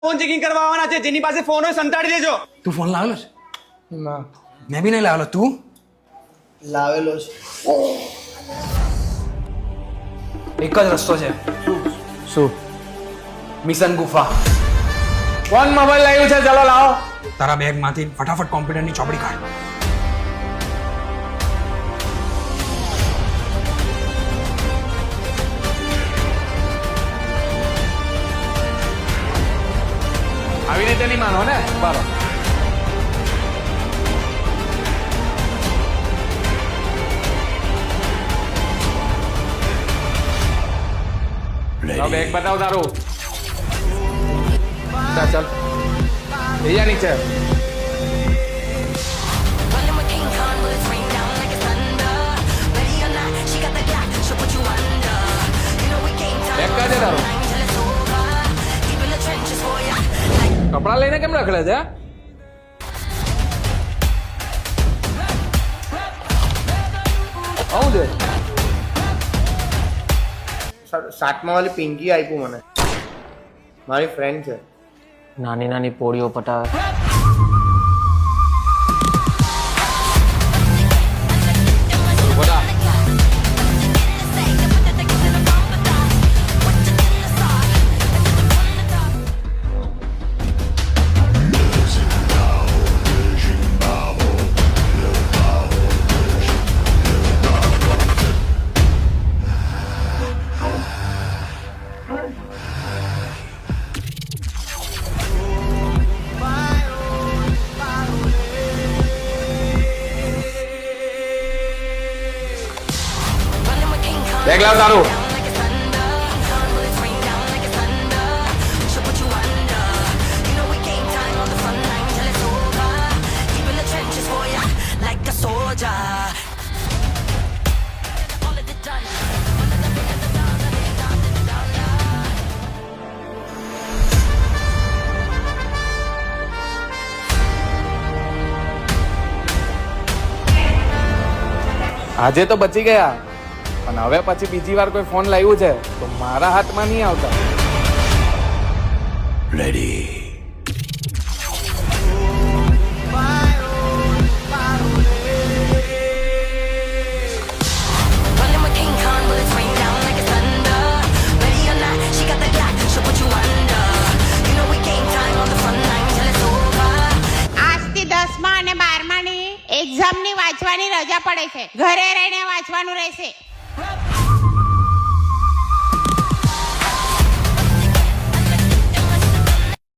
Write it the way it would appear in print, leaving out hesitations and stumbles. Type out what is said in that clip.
Phone checking કરવા આવવાના છે. જેની પાસે ફોન હોય સંતાડી દેજો. તું ફોન લાવેલો છે? ના મેં બી નહીં લાવેલો. તું લાવેલો છે. એક જ રસ્તો છે. શું? મિશન ગુફા. કોણ મોબાઈલ લાવ્યું છે? ચાલો લાવો. તારા બેગમાંથી ફટાફટ કોમ્પ્યુટરની ચોપડી કાઢ. આવી રીતે નહીં માનો ને. બરો બેગ બતાવ તારું. ચાલ ચાલ અહીંયા નીચે. બેગ કાં છે તારું? કપડા લઈને કેમ રખડે છે? આવું છે. સાતમા વાળી પિંકી આપ્યું મને. મારી ફ્રેન્ડ છે. નાની નાની પોળીઓ પટાવે. બોલા. બેગ લાવ તારું. આજે તો બચી ગયા, પણ હવે પછી બીજી વાર કોઈ ફોન લાવ્યું છે તો મારા હાથમાં નહીં આવતા. આજથી 10મા અને 12માની એક્ઝામની વાંચવાની રજા પડે છે. ઘરે રહીને વાંચવાનું રહેશે.